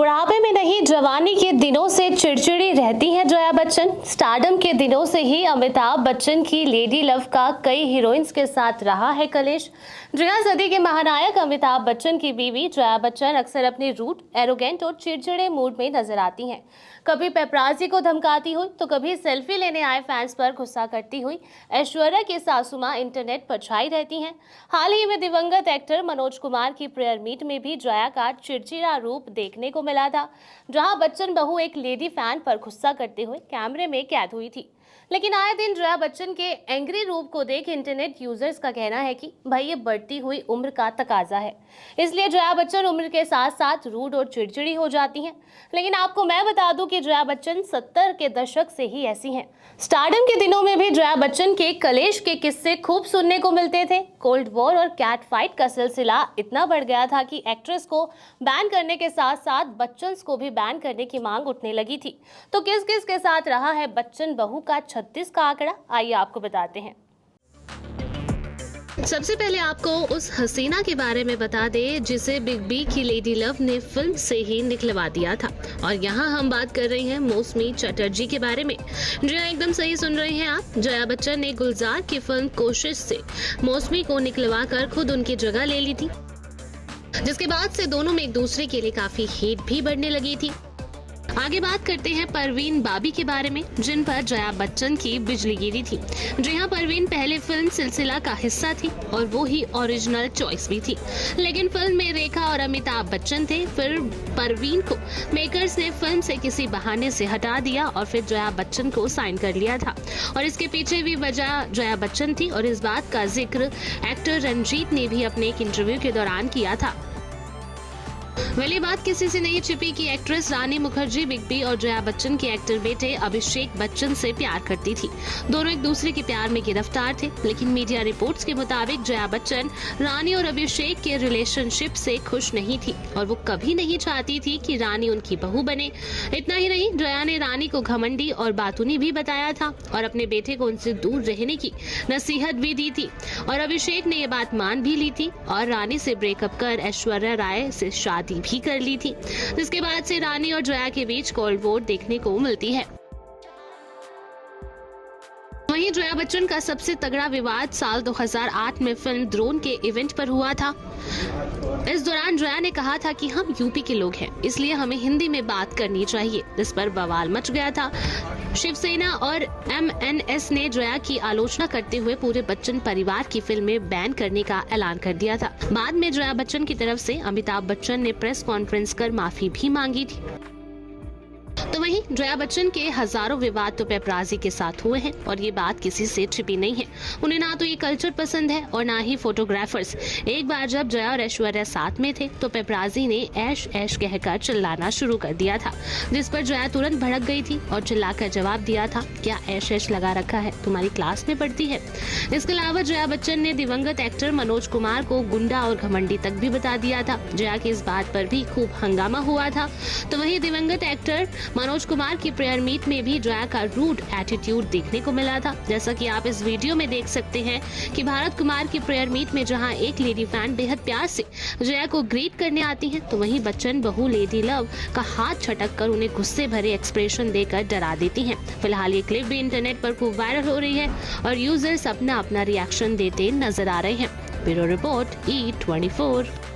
बुढ़ापे में नहीं, जवानी के दिनों से चिड़चिड़ी रहती हैं जया बच्चन। स्टारडम के दिनों से ही अमिताभ बच्चन की लेडी लव का कई हीरोइंस के साथ रहा है कलेश। जया सदी के महानायक अमिताभ बच्चन की बीवी जया बच्चन अक्सर अपने रूड, एरोगेंट और चिड़चिड़े मूड में नजर आती हैं। कभी पेपराजी को धमकाती हुई तो कभी सेल्फी लेने आए फैंस पर गुस्सा करती हुई ऐश्वर्या की सासू मां इंटरनेट पर छाई रहती हैं। हाल ही में दिवंगत एक्टर मनोज कुमार की प्रेयर मीट में भी जया का चिड़चिड़ा रूप देखने को मिला था, जहां बच्चन बहू एक लेडी फैन पर गुस्सा करते हुए कैमरे में कैद हुई थी। लेकिन आए दिन जया बच्चन के एंग्री रूप को देख इंटरनेट यूजर्स का कहना है कि भाई ये बढ़ती हुई उम्र का तकाजा है, इसलिए जया बच्चन उम्र के साथ साथ रूड और चिड़चिड़ी हो जाती हैं। लेकिन आपको मैं बता दूं कि जया बच्चन 70 के दशक से ही ऐसी हैं। स्टारडम के दिनों में भी जया बच्चन के कलेश के किस्से खूब सुनने को मिलते थे। कोल्ड वॉर और कैट फाइट का सिलसिला इतना बढ़ गया था कि एक्ट्रेस को बैन करने के साथ साथ बच्चन को भी बैन करने की मांग उठने लगी थी। तो किस किस के साथ रहा है बच्चन बहू का 36 का आंकड़ा, आइए आपको बताते हैं। सबसे पहले आपको उस हसीना के बारे में बता दें जिसे बिग बी की लेडी लव ने फिल्म से ही निकलवा दिया था। और यहाँ हम बात कर रहे हैं मौसमी चटर्जी के बारे में। जी हाँ, एकदम सही सुन रहे हैं आप। जया बच्चन ने गुलजार की फिल्म कोशिश से मौसमी को निकलवा कर खुद उनकी जगह ले ली थी, जिसके बाद से दोनों में एक दूसरे के लिए काफी हेट भी बढ़ने लगी थी। आगे बात करते हैं परवीन बाबी के बारे में, जिन पर जया बच्चन की बिजली गिरी थी। जी हाँ, परवीन पहले फिल्म सिलसिला का हिस्सा थी और वो ही ओरिजिनल चॉइस भी थी। लेकिन फिल्म में रेखा और अमिताभ बच्चन थे। फिर परवीन को मेकर्स ने फिल्म से किसी बहाने से हटा दिया और फिर जया बच्चन को साइन कर लिया था। और इसके पीछे भी वजह जया बच्चन थी और इस बात का जिक्र एक्टर रंजीत ने भी अपने एक इंटरव्यू के दौरान किया था। पहली बात किसी से नहीं छिपी कि एक्ट्रेस रानी मुखर्जी बिग बी और जया बच्चन के एक्टर बेटे अभिषेक बच्चन से प्यार करती थी। दोनों एक दूसरे के प्यार में गिरफ्तार थे, लेकिन मीडिया रिपोर्ट्स के मुताबिक जया बच्चन रानी और अभिषेक के रिलेशनशिप से खुश नहीं थी और वो कभी नहीं चाहती थी कि रानी उनकी बहू बने। इतना ही नहीं, जया ने रानी को घमंडी और बातूनी भी बताया था और अपने बेटे को उनसे दूर रहने की नसीहत भी दी थी। और अभिषेक ने ये बात मान भी ली थी और रानी से ब्रेकअप कर ऐश्वर्या राय से शादी भी कर ली थी, जिसके बाद से रानी और जया के बीच कोल्ड वॉर देखने को मिलती है। वहीं जया बच्चन का सबसे तगड़ा विवाद साल 2008 में फिल्म द्रोण के इवेंट पर हुआ था। इस दौरान जया ने कहा था कि हम यूपी के लोग हैं, इसलिए हमें हिंदी में बात करनी चाहिए। इस पर बवाल मच गया था। शिवसेना और MNS ने जया की आलोचना करते हुए पूरे बच्चन परिवार की फिल्में बैन करने का ऐलान कर दिया था। बाद में जया बच्चन की तरफ से अमिताभ बच्चन ने प्रेस कॉन्फ्रेंस कर माफी भी मांगी थी। तो वहीं जया बच्चन के हजारों विवाद तो पेपराजी के साथ हुए हैं और ये बात किसी से छिपी नहीं है। उन्हें ना तो ये कल्चर पसंद है और ना ही फोटोग्राफर्स। एक बार जब जया और ऐश्वर्या साथ में थे तो पेपराजी ने ऐश ऐश कहकर चिल्लाना शुरू कर दिया था, जिस पर जया तुरंत भड़क गई थी और चिल्लाकर जवाब दिया था, क्या ऐश ऐश लगा रखा है, तुम्हारी क्लास में पढ़ती है। इसके अलावा जया बच्चन ने दिवंगत एक्टर मनोज कुमार को गुंडा और घमंडी तक भी बता दिया था। जया की इस बात पर भी खूब हंगामा हुआ था। तो वहीं दिवंगत एक्टर मनोज कुमार की प्रेयर मीट में भी जया का रूड एटीट्यूड देखने को मिला था। जैसा कि आप इस वीडियो में देख सकते हैं कि भारत कुमार की प्रेयर मीट में जहां एक लेडी फैन बेहद प्यार से जया को ग्रीट करने आती है, तो वहीं बच्चन बहू लेडी लव का हाथ छटक कर उन्हें गुस्से भरे एक्सप्रेशन देकर डरा देती हैं। फिलहाल ये क्लिप भी इंटरनेट पर खूब वायरल हो रही है और यूजर्स अपना रिएक्शन देते नजर आ रहे हैं। Bureau report E24।